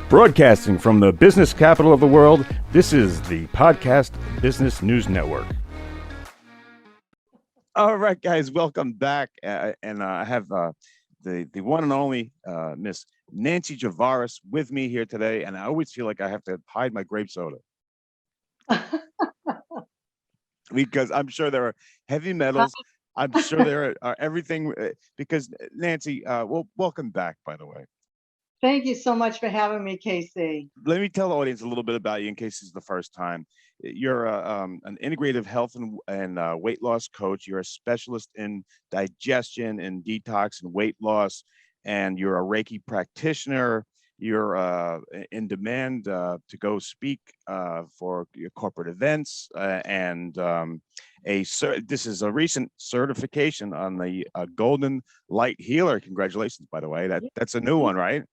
Broadcasting from the business capital of the world, this is the Podcast Business News Network. All right, guys, welcome back. I have the one and only Miss Nancy Javaras with me here today, and I always feel like I have to hide my grape soda because I'm sure there are heavy metals. I'm sure there are everything. Because Nancy, well, welcome back, by the way. Thank you so much for having me, Casey. Let me tell the audience a little bit about you in case it's the first time. You're an integrative health and weight loss coach. You're a specialist in digestion and detox and weight loss, and you're a Reiki practitioner. You're in demand to go speak for your corporate events, this is a recent certification on the Golden Light Healer. Congratulations, by the way. That's a new one, right?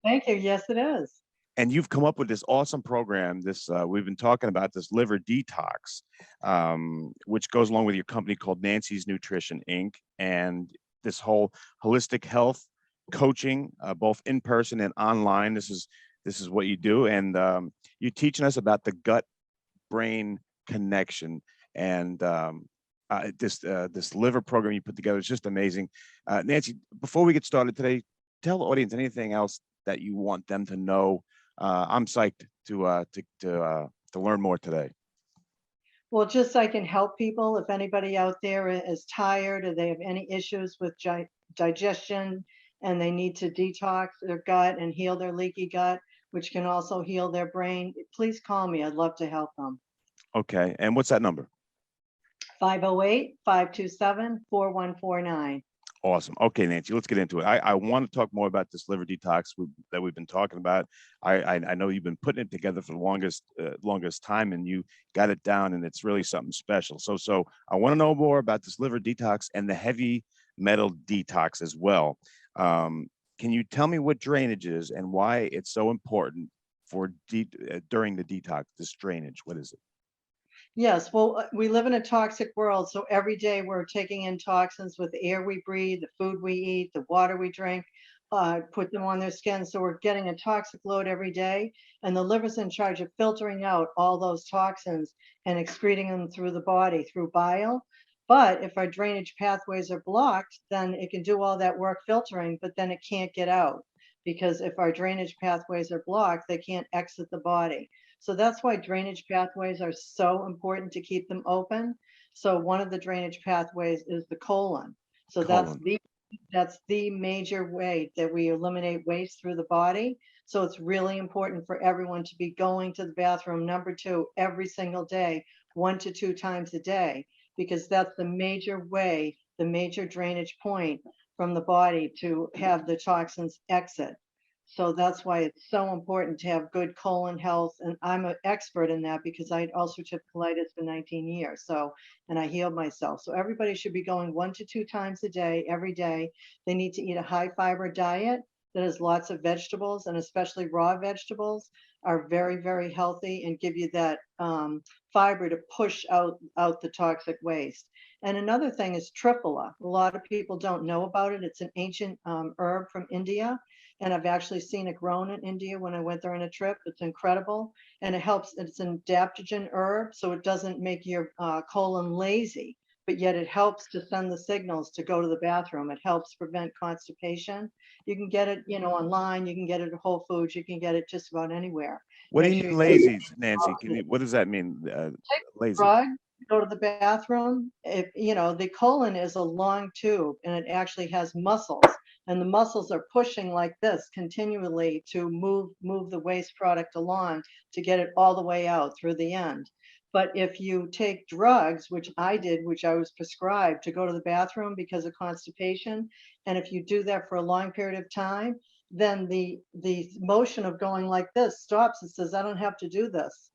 Thank you. Yes, it is. And you've come up with this awesome program. We've been talking about this liver detox, which goes along with your company called Nancy's Nutrition Inc. And this whole holistic health coaching, both in person and online. This is what you do, and you're teaching us about the gut-brain connection. And this liver program you put together is just amazing. Nancy, before we get started today, tell the audience anything else that you want them to know. I'm psyched to learn more today. Well, just so I can help people, if anybody out there is tired or they have any issues with digestion and they need to detox their gut and heal their leaky gut, which can also heal their brain, please call me. I'd love to help them. Okay. And what's that number? 508-527-4149. Awesome. Okay, Nancy, let's get into it. I want to talk more about this liver detox that we've been talking about. I know you've been putting it together for the longest time, and you got it down, and it's really something special. So I want to know more about this liver detox and the heavy metal detox as well. Can you tell me what drainage is and why it's so important for during the detox? This drainage, what is it? Yes, well, we live in a toxic world, so every day we're taking in toxins with the air we breathe, the food we eat, the water we drink, put them on their skin. So we're getting a toxic load every day, and the liver's in charge of filtering out all those toxins and excreting them through the body through bile. But if our drainage pathways are blocked, then it can do all that work filtering, but then it can't get out, because if our drainage pathways are blocked, they can't exit the body. So that's why drainage pathways are so important to keep them open. So one of the drainage pathways is the colon. So that's the major way that we eliminate waste through the body. So it's really important for everyone to be going to the bathroom, number 2, every single day, 1 to 2 times a day, because that's the major way, the major drainage point from the body to have the toxins exit. So that's why it's so important to have good colon health. And I'm an expert in that because I had ulcerative colitis for 19 years. And I healed myself. So everybody should be going 1 to 2 times a day, every day. They need to eat a high fiber diet that has lots of vegetables, and especially raw vegetables are very, very healthy and give you that fiber to push out the toxic waste. And another thing is triphala. A lot of people don't know about it. It's an ancient herb from India. And I've actually seen it grown in India when I went there on a trip. It's incredible. And it helps, it's an adaptogen herb, so it doesn't make your colon lazy, but yet it helps to send the signals to go to the bathroom. It helps prevent constipation. You can get it, online, you can get it at Whole Foods, you can get it just about anywhere. What do you mean lazy, Nancy? What does that mean, lazy? Drug, go to the bathroom. The colon is a long tube and it actually has muscles. And the muscles are pushing like this continually to move the waste product along to get it all the way out through the end. But if you take drugs, which I did, which I was prescribed to go to the bathroom because of constipation, and if you do that for a long period of time, then the motion of going like this stops. It says, I don't have to do this.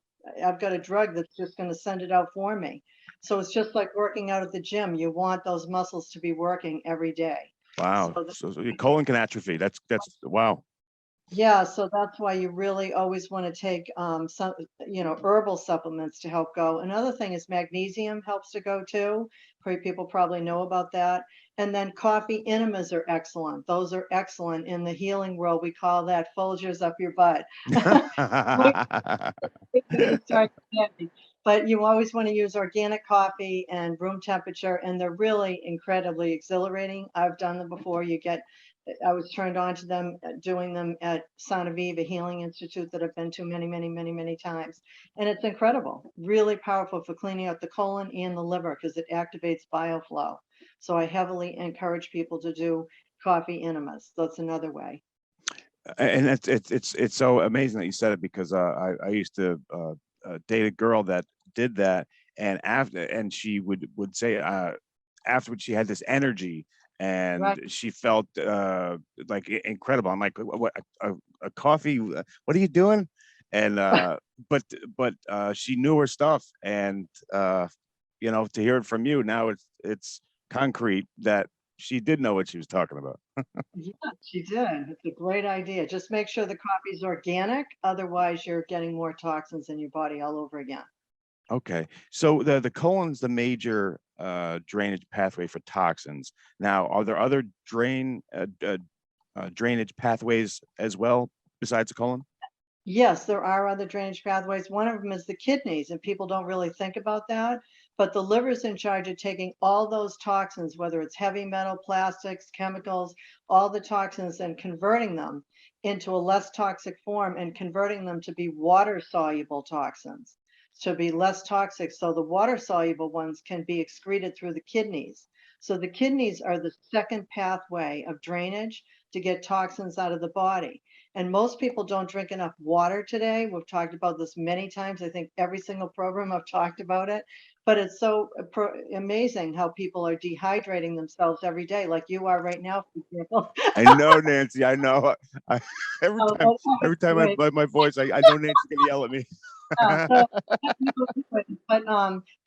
I've got a drug that's just going to send it out for me. So it's just like working out at the gym. You want those muscles to be working every day. Wow. So your colon can atrophy. That's wow. Yeah, so that's why you really always want to take some, herbal supplements to help go. Another thing is magnesium helps to go too. People probably know about that. And then coffee enemas are excellent. Those are excellent. In the healing world, we call that Folgers up your butt. Start today. But you always want to use organic coffee and room temperature, and they're really incredibly exhilarating. I've done them before. I was turned on to them, doing them at Sana Viva Healing Institute that I've been to many, many, many, many times. And it's incredible, really powerful for cleaning out the colon and the liver because it activates bioflow. So I heavily encourage people to do coffee enemas. That's another way. And it's so amazing that you said it, because I used to date a girl that did that, and she would say afterwards she had this energy, Right. and she felt like incredible. I'm like, what, a coffee? What are you doing? And but she knew her stuff, and to hear it from you now, it's concrete that she did know what she was talking about. Yeah, she did. It's a great idea. Just make sure the coffee's organic. Otherwise, you're getting more toxins in your body all over again. Okay, so the colon's the major drainage pathway for toxins. Now, are there other drainage pathways as well besides the colon? Yes, there are other drainage pathways. One of them is the kidneys, and people don't really think about that. But the liver's in charge of taking all those toxins, whether it's heavy metal, plastics, chemicals, all the toxins, and converting them into a less toxic form and converting them to be water soluble toxins, to be less toxic. So the water soluble ones can be excreted through the kidneys. So the kidneys are the second pathway of drainage to get toxins out of the body. And most people don't drink enough water today. We've talked about this many times. I think every single program I've talked about it. But it's so amazing how people are dehydrating themselves every day, like you are right now, for example. I know, Nancy. I know. I, every Oh, time, every time I right. play my voice, I know Nancy's gonna yell at me. Yeah, so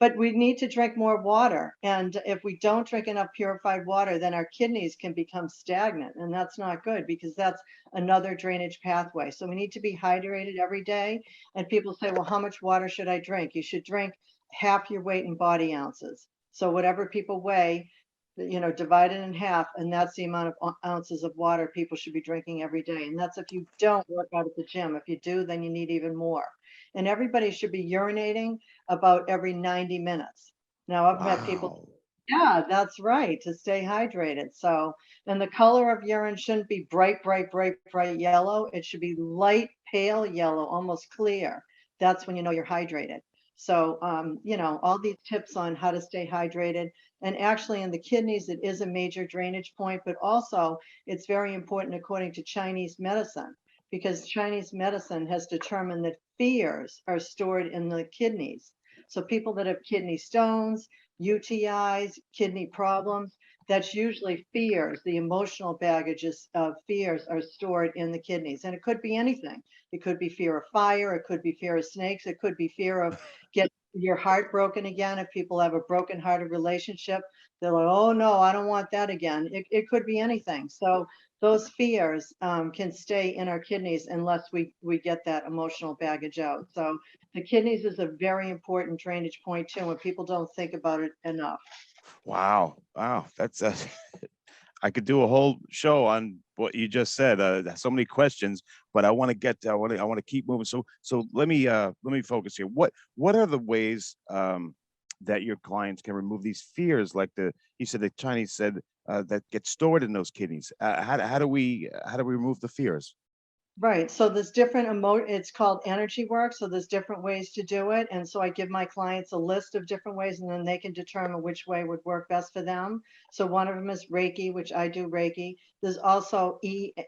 but we need to drink more water. And if we don't drink enough purified water, then our kidneys can become stagnant, and that's not good because that's another drainage pathway. So we need to be hydrated every day. And people say, well, how much water should I drink? You should drink half your weight in body ounces. So whatever people weigh, divide it in half, and that's the amount of ounces of water people should be drinking every day. And that's if you don't work out at the gym. If you do, then you need even more. And everybody should be urinating about every 90 minutes. Now, I've met people, Wow. yeah, that's right, to stay hydrated. So, and the color of urine shouldn't be bright, bright, bright, bright yellow. It should be light, pale yellow, almost clear. That's when you know you're hydrated. So, all these tips on how to stay hydrated. And actually, in the kidneys, it is a major drainage point, but also it's very important according to Chinese medicine, because Chinese medicine has determined that fears are stored in the kidneys. So people that have kidney stones, UTIs, kidney problems, that's usually fears. The emotional baggages of fears are stored in the kidneys. And it could be anything. It could be fear of fire. It could be fear of snakes. It could be fear of getting your heart broken again. If people have a broken hearted relationship, they're like, oh no, I don't want that again. It could be anything. So those fears can stay in our kidneys unless we get that emotional baggage out. So the kidneys is a very important drainage point too, and people don't think about it enough. Wow. Wow. That's I could do a whole show on what you just said. So many questions, but I want to I want to keep moving. So let me focus here. What are the ways that your clients can remove these fears, like you said the Chinese said that get stored in those kidneys? How do we remove the fears? Right. So there's different it's called energy work. So there's different ways to do it. And so I give my clients a list of different ways and then they can determine which way would work best for them. So one of them is Reiki, which I do Reiki. There's also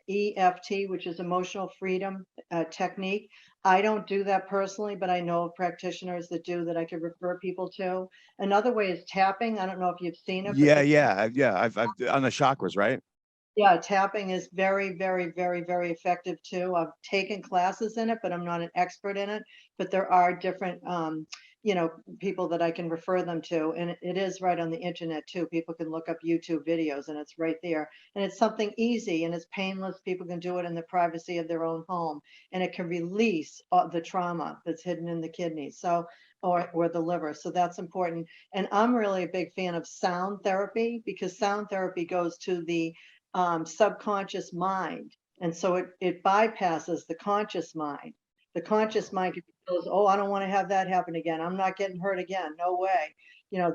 EFT, which is emotional freedom technique. I don't do that personally, but I know of practitioners that do that I could refer people to. Another way is tapping. I don't know if you've seen it, but Yeah, yeah. I've on the chakras, right? yeah, tapping is very, very, very, very effective too. I've taken classes in it, but I'm not an expert in it. But there are different, you know, people that I can refer them to, and it is right on the internet too. People can look up YouTube videos, and it's right there. And it's something easy and it's painless. People can do it in the privacy of their own home, and it can release the trauma that's hidden in the kidneys. So or the liver. So that's important. And I'm really a big fan of sound therapy because sound therapy goes to the subconscious mind. And so it bypasses the conscious mind. The conscious mind goes, oh, I don't want to have that happen again. I'm not getting hurt again. No way.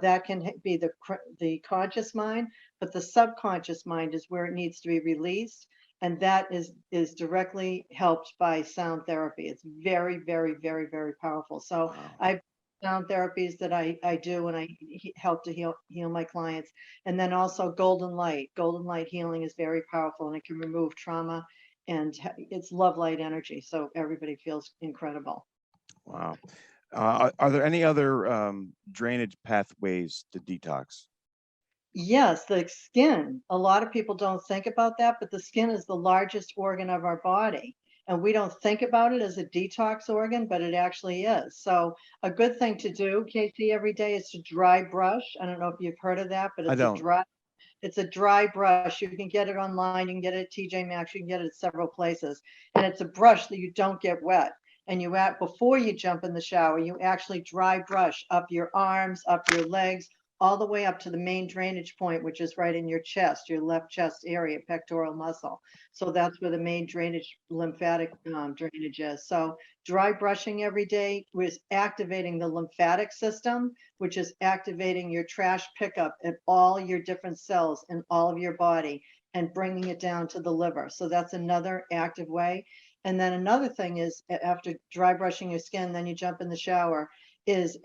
That can be the conscious mind, but the subconscious mind is where it needs to be released. And that is directly helped by sound therapy. It's very, very, very, very powerful. So Wow. I've sound therapies that I do and I help to heal my clients. And then also golden light. Golden light healing is very powerful and it can remove trauma and it's love light energy. So everybody feels incredible. Wow. Are there any other drainage pathways to detox? Yes, the skin. A lot of people don't think about that, but the skin is the largest organ of our body. And we don't think about it as a detox organ, but it actually is. So a good thing to do, Casey, every day is to dry brush. I don't know if you've heard of that, but I don't. it's a dry brush. You can get it online. You can get it at TJ Maxx. You can get it at several places. And it's a brush that you don't get wet. And before you jump in the shower, you actually dry brush up your arms, up your legs, all the way up to the main drainage point, which is right in your chest, your left chest area, pectoral muscle. So that's where the main drainage, lymphatic drainage is. So dry brushing every day was activating the lymphatic system, which is activating your trash pickup at all your different cells in all of your body and bringing it down to the liver. So that's another active way. And then another thing is after dry brushing your skin, then you jump in the shower, is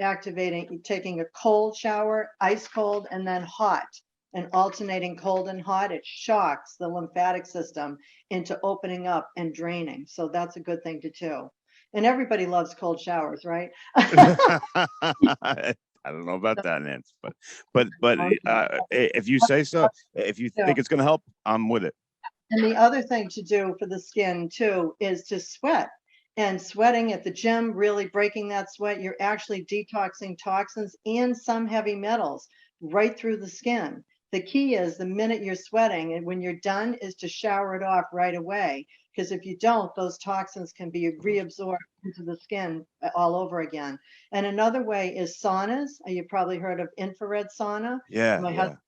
taking a cold shower, ice cold, and then hot, and alternating cold and hot. It shocks the lymphatic system into opening up and draining. So that's a good thing to do. And everybody loves cold showers, right? I don't know about that, Nance, but if you say so, if you Yeah. think it's going to help, I'm with it. And the other thing to do for the skin too is to sweat. And sweating at the gym, really breaking that sweat, you're actually detoxing toxins and some heavy metals right through the skin. The key is the minute you're sweating and when you're done is to shower it off right away. Because if you don't, those toxins can be reabsorbed into the skin all over again. And another way is saunas. You probably heard of infrared sauna. Yeah, My yeah. husband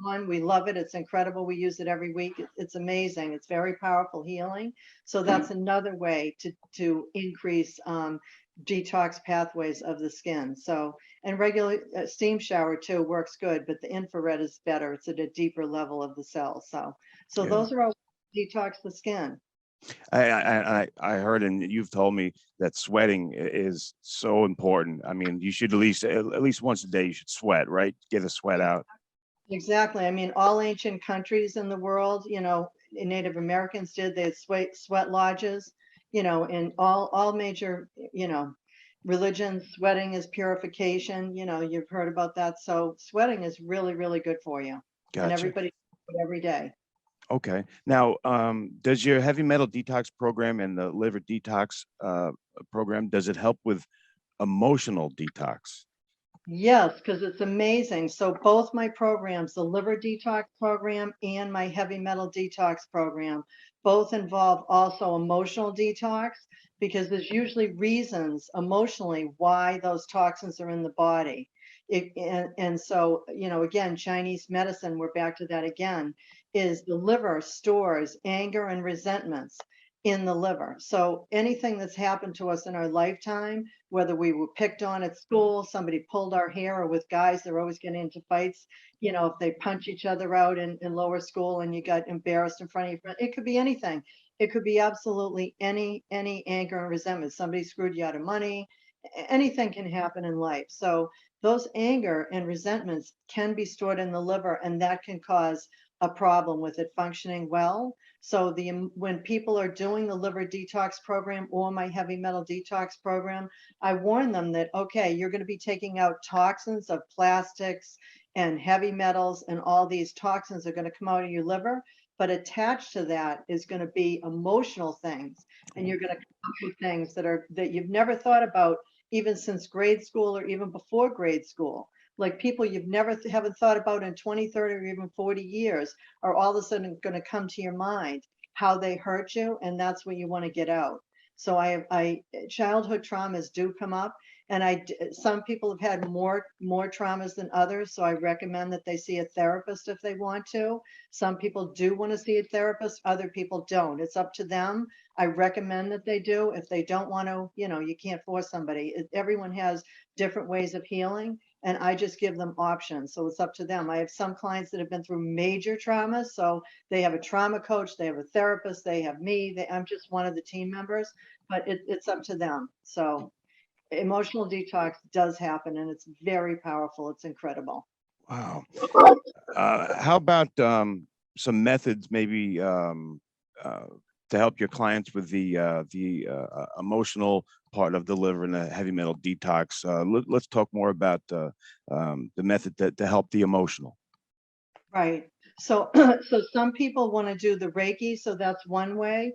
one. We love it. It's incredible. We use it every week. It's amazing. It's very powerful healing. So that's another way to increase detox pathways of the skin. So and regular steam shower too works good, but the infrared is better. It's at a deeper level of the cells. So Yeah. those are all detox the skin. I heard, and you've told me that sweating is so important. I mean, you should at least once a day you should sweat, right? Get a sweat out. Exactly. I mean, all ancient countries in the world, Native Americans did. They had sweat lodges, in all major, religions. Sweating is purification. You've heard about that. So sweating is really, really good for you, and Gotcha. everybody do it every day. Okay. Now, does your heavy metal detox program and the liver detox program, does it help with emotional detox? Yes, because it's amazing. So both my programs, the liver detox program and my heavy metal detox program, both involve also emotional detox because there's usually reasons emotionally why those toxins are in the body. And so, again, Chinese medicine, we're back to that again, is the liver stores anger and resentments in the liver. So anything that's happened to us in our lifetime, whether we were picked on at school, somebody pulled our hair, or with guys, they're always getting into fights. If they punch each other out in lower school and you got embarrassed in front of your friend, it could be anything. It could be absolutely any anger and resentment. Somebody screwed you out of money. Anything can happen in life. So those anger and resentments can be stored in the liver, and that can cause a problem with it functioning well. So when people are doing the liver detox program or my heavy metal detox program, I warn them that, okay, you're going to be taking out toxins of plastics and heavy metals, and all these toxins are going to come out of your liver. But attached to that is going to be emotional things, and you're going to come up with things that you've never thought about, even since grade school or even before grade school. Like people you've never haven't thought about in 20, 30, or even 40 years are all of a sudden going to come to your mind, how they hurt you, and that's what you want to get out. So I childhood traumas do come up, And some people have had more traumas than others, so I recommend that they see a therapist if they want to. Some people do want to see a therapist, other people don't. It's up to them. I recommend that they do. If they don't want to, you can't force somebody. Everyone has different ways of healing, and I just give them options. So it's up to them. I have some clients that have been through major traumas, so they have a trauma coach, they have a therapist, they have me. I'm just one of the team members, but it's up to them. So emotional detox does happen, and it's very powerful. It's incredible. Wow. How about some methods, maybe to help your clients with the emotional part of delivering a heavy metal detox? Let's talk more about the method to help the emotional. Right. So, so some people want to do the Reiki, so that's one way,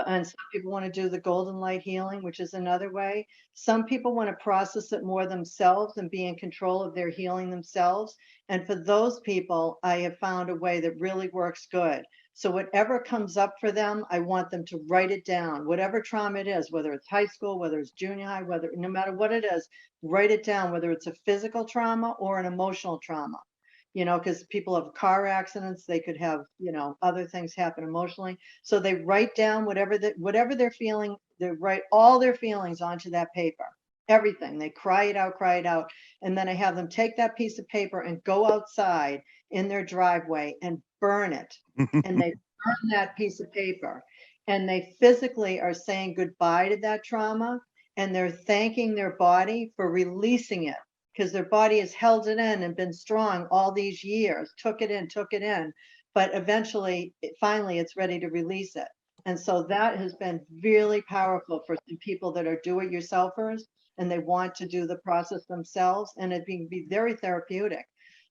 and some people want to do the golden light healing, which is another way. Some people want to process it more themselves and be in control of their healing themselves. And for those people, I have found a way that really works good. So whatever comes up for them, I want them to write it down. Whatever trauma it is, whether it's high school, whether it's junior high, no matter what it is, write it down, whether it's a physical trauma or an emotional trauma. Because people have car accidents, they could have, other things happen emotionally. So they write down whatever they're feeling, they write all their feelings onto that paper, everything. They cry it out. And then I have them take that piece of paper and go outside in their driveway and burn it. And they burn that piece of paper. And they physically are saying goodbye to that trauma. And they're thanking their body for releasing it, because their body has held it in and been strong all these years, took it in, but eventually, finally, it's ready to release it. And so that has been really powerful for some people that are do-it-yourselfers and they want to do the process themselves, and it can be very therapeutic.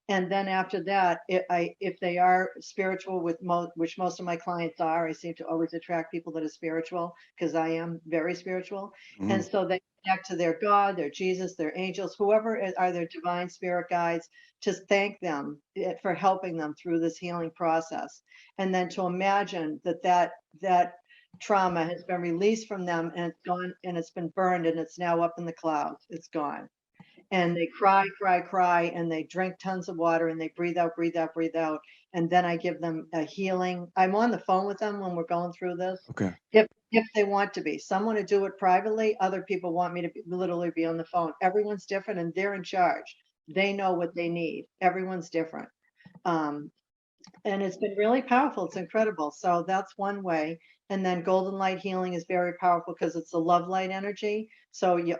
And then after that, if they are spiritual, which most of my clients are, I seem to always attract people that are spiritual because I am very spiritual. And so they connect to their God, their Jesus, their angels, whoever are their divine spirit guides, to thank them for helping them through this healing process. And then to imagine that trauma has been released from them and it's gone and it's been burned and it's now up in the clouds. It's gone. And they cry, and they drink tons of water and they breathe out. And then I give them a healing. I'm on the phone with them when we're going through this. Okay. If they want to be. Some want to do it privately. Other people want me to literally be on the phone. Everyone's different and they're in charge. They know what they need. Everyone's different. And it's been really powerful. It's incredible. So that's one way. And then golden light healing is very powerful because it's a love light energy. So you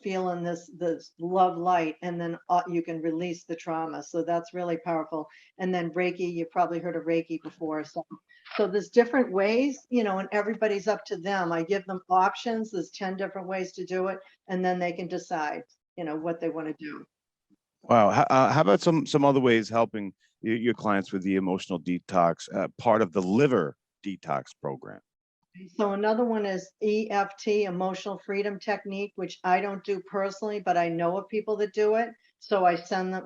feel in this love light, and then you can release the trauma. So that's really powerful. And then Reiki, you've probably heard of Reiki before. So there's different ways, and everybody's up to them. I give them options. There's 10 different ways to do it, and then they can decide, what they want to do. Wow. How about some other ways helping your clients with the emotional detox, part of the liver detox program? So another one is EFT, emotional freedom technique, which I don't do personally, but I know of people that do it. So I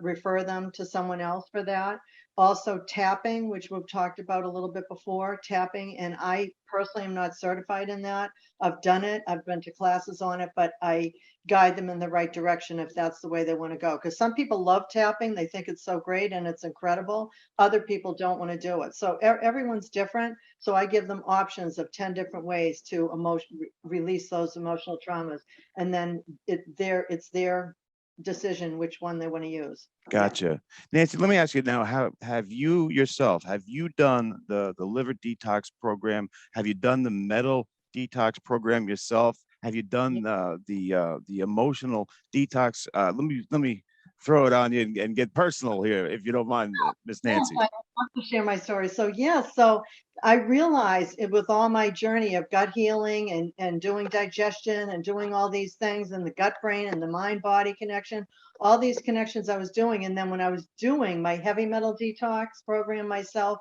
refer them to someone else for that. Also tapping, which we've talked about a little bit before, tapping. And I personally am not certified in that. I've done it. I've been to classes on it, but I guide them in the right direction if that's the way they want to go. Because some people love tapping. They think it's so great and it's incredible. Other people don't want to do it. So everyone's different. So I give them options of 10 different ways to release those emotional traumas. And then it's their decision which one they want to use. Gotcha. Nancy, let me ask you now, have you done the liver detox program? Have you done the metal detox program yourself? Have you done the emotional detox? Let me throw it on you and get personal here, if you don't mind, Miss Nancy. I want to share my story. So I realized with all my journey of gut healing and doing digestion and doing all these things and the gut brain and the mind body connection, all these connections I was doing. And then when I was doing my heavy metal detox program myself,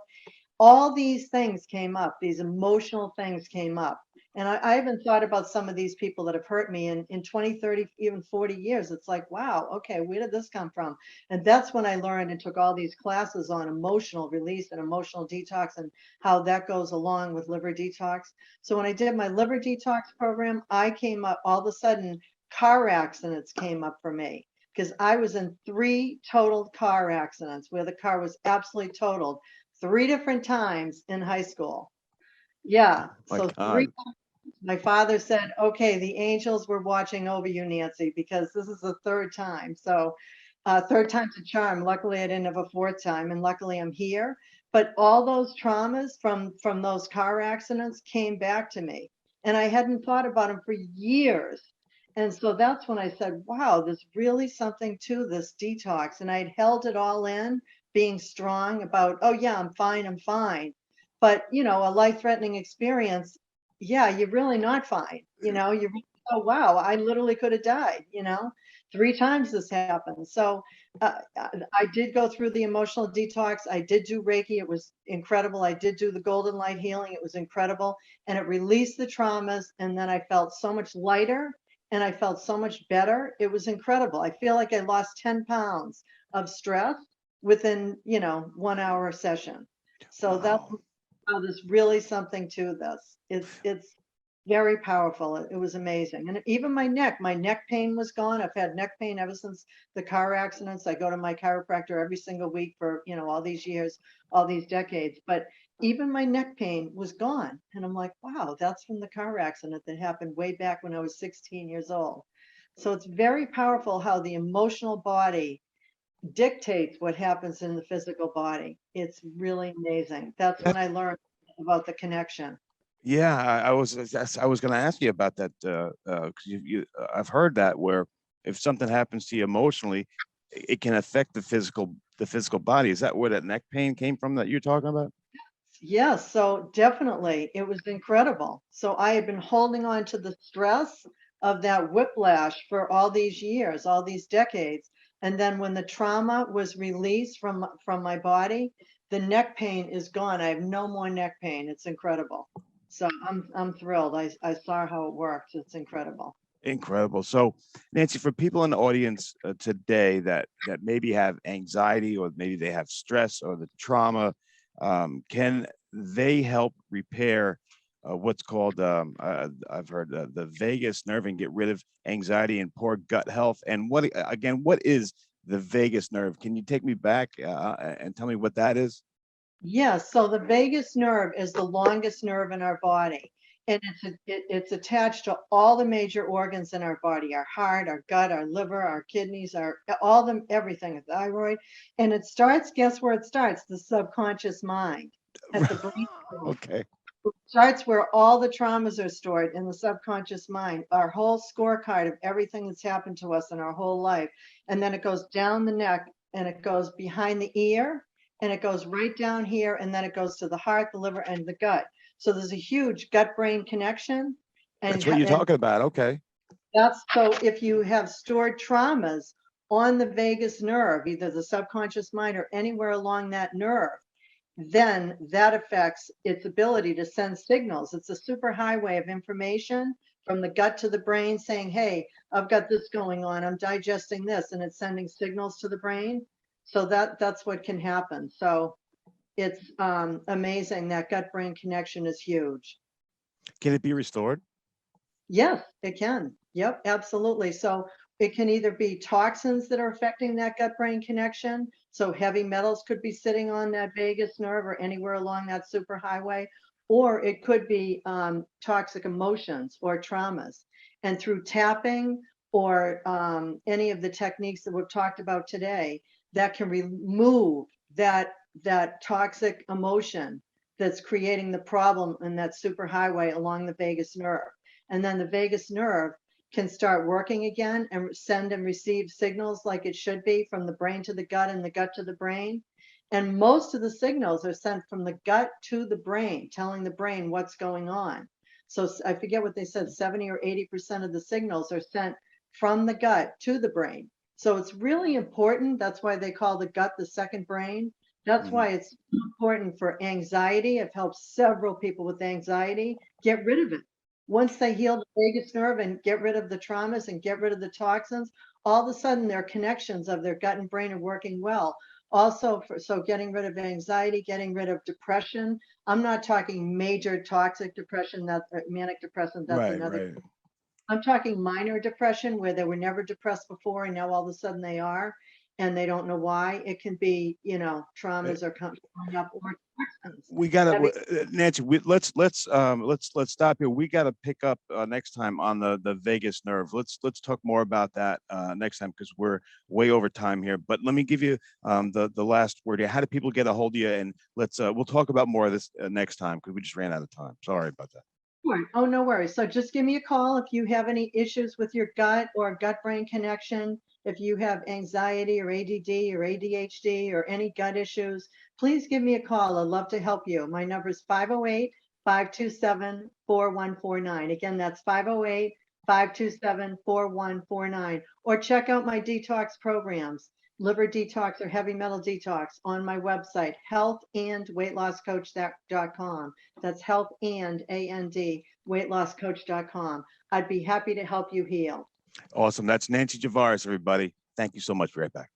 all these things came up, these emotional things came up. And I even thought about some of these people that have hurt me in 20, 30, even 40 years. It's like, wow, okay, where did this come from? And that's when I learned and took all these classes on emotional release and emotional detox and how that goes along with liver detox. So when I did my liver detox program, I came up all of a sudden car accidents came up for me because I was in 3 totaled car accidents where the car was absolutely totaled 3 different times in high school. Yeah, My so 3 God. times. My father said, "Okay, the angels were watching over you, Nancy, because this is the 3rd time." So, 3rd time's a charm. Luckily, I didn't have a 4th time, and luckily I'm here. But all those traumas from those car accidents came back to me, and I hadn't thought about them for years. And so that's when I said, "Wow, there's really something to this detox." And I'd held it all in, being strong about, "Oh yeah, I'm fine, I'm fine." But, a life-threatening experience, yeah, you're really not fine. You really, oh wow, I literally could have died. 3 times this happened. So I did go through the emotional detox. I did do Reiki. It was incredible. I did do the golden light healing. It was incredible. And it released the traumas. And then I felt so much lighter and I felt so much better. It was incredible. I feel like I lost 10 pounds of stress within, 1 hour session. So that's Wow. how there's really something to this. It's very powerful. It was amazing. And even my neck pain was gone. I've had neck pain ever since the car accidents. I go to my chiropractor every single week for, all these years, all these decades. But even my neck pain was gone. And I'm like, wow, that's from the car accident that happened way back when I was 16 years old. So it's very powerful how the emotional body dictates what happens in the physical body. It's really amazing. That's when I learned about the connection. Yeah, I was going to ask you about that, 'cause I've heard that where if something happens to you emotionally, it can affect the physical body. Is that where that neck pain came from that you're talking about? Yes, so definitely it was incredible. So I had been holding on to the stress of that whiplash for all these years, all these decades. And then when the trauma was released from my body, the neck pain is gone. I have no more neck pain. It's incredible. So I'm thrilled. I saw how it works. It's incredible. Incredible. So, Nancy, for people in the audience today that maybe have anxiety or maybe they have stress or the trauma, can they help repair what's called I've heard the vagus nerve and get rid of anxiety and poor gut health? And what again? What is the vagus nerve? Can you take me back and tell me what that is? Yes, so the vagus nerve is the longest nerve in our body, and it's attached to all the major organs in our body, our heart, our gut, our liver, our kidneys, our all them, everything, a thyroid. And it starts, guess where it starts? The subconscious mind at the brain level. Okay. It starts where all the traumas are stored in the subconscious mind, our whole scorecard of everything that's happened to us in our whole life. And then it goes down the neck and it goes behind the ear and it goes right down here and then it goes to the heart, the liver, and the gut. So there's a huge gut brain connection. That's And, what you're and talking about. Okay. that's so if you have stored traumas on the vagus nerve, either the subconscious mind or anywhere along that nerve, then that affects its ability to send signals. It's a super highway of information from the gut to the brain saying, hey, I've got this going on. I'm digesting this, and it's sending signals to the brain. So that's what can happen. So it's amazing. That gut brain connection is huge. Can it be restored? Yes, it can. Yep, absolutely. So it can either be toxins that are affecting that gut brain connection. So heavy metals could be sitting on that vagus nerve or anywhere along that superhighway, or it could be toxic emotions or traumas. And through tapping or any of the techniques that we've talked about today, that can remove that toxic emotion that's creating the problem in that superhighway along the vagus nerve. And then the vagus nerve can start working again and send and receive signals like it should be from the brain to the gut and the gut to the brain. And most of the signals are sent from the gut to the brain, telling the brain what's going on. So I forget what they said, 70 or 80% of the signals are sent from the gut to the brain. So it's really important. That's why they call the gut the second brain. That's Mhm. why it's important for anxiety. I've helped several people with anxiety get rid of it. Once they heal the vagus nerve and get rid of the traumas and get rid of the toxins, all of a sudden their connections of their gut and brain are working well. Also, so getting rid of anxiety, getting rid of depression. I'm not talking major toxic depression, that manic depression, that's Right, another. right. I'm talking minor depression where they were never depressed before and now all of a sudden they are, and they don't know why. It can be, traumas are coming up or toxins. We gotta, Heavy- Nancy, let's stop here. We gotta pick up next time on the vagus nerve. Let's talk more about that next time, because we're way over time here. But let me give you the last word here. How do people get a hold of you? And we'll talk about more of this next time, because we just ran out of time. Sorry about that. Sure. Oh, no worries. So just give me a call if you have any issues with your gut or gut-brain connection. If you have anxiety or ADD or ADHD or any gut issues, please give me a call. I'd love to help you. My number is 508-527-4149. Again, that's 508-527-4149. Or check out my detox programs, liver detox or heavy metal detox, on my website, healthandweightlosscoach.com. That's health and weightlosscoach.com. I'd be happy to help you heal. Awesome. That's Nancy Javaras, everybody. Thank you so much. Be right back.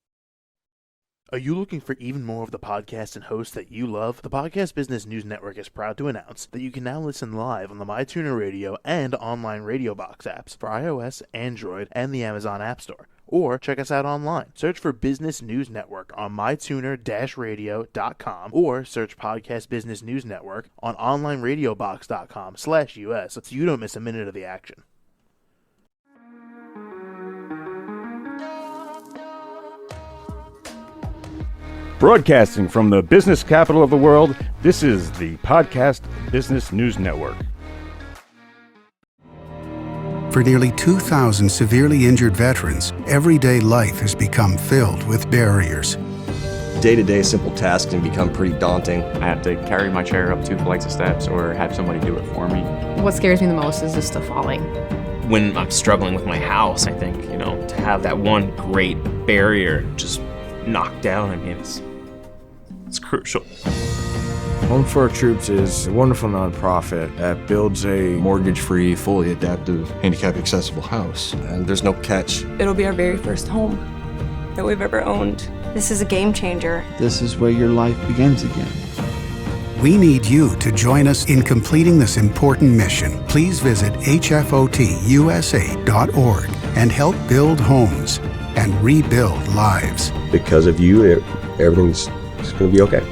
Are you looking for even more of the podcasts and hosts that you love? The Podcast Business News Network is proud to announce that you can now listen live on the MyTuner Radio and online Radio Box apps for iOS, Android, and the Amazon App Store. Or check us out online. Search for Business News Network on mytuner-radio.com or search Podcast Business News Network on onlineradiobox.com/US so you don't miss a minute of the action. Broadcasting from the business capital of the world, this is the Podcast Business News Network. For nearly 2,000 severely injured veterans, everyday life has become filled with barriers. Day-to-day simple tasks can become pretty daunting. I have to carry my chair up 2 flights of steps or have somebody do it for me. What scares me the most is just the falling. When I'm struggling with my house, I think, to have that one great barrier just knocked down, it's crucial. Home for Our Troops is a wonderful nonprofit that builds a Mortgage-free, fully adaptive, handicap-accessible house. And there's no catch. It'll be our very first home that we've ever owned. This is a game changer. This is where your life begins again. We need you to join us in completing this important mission. Please visit hfotusa.org and help build homes and rebuild lives. Because of you, everything's going to be okay.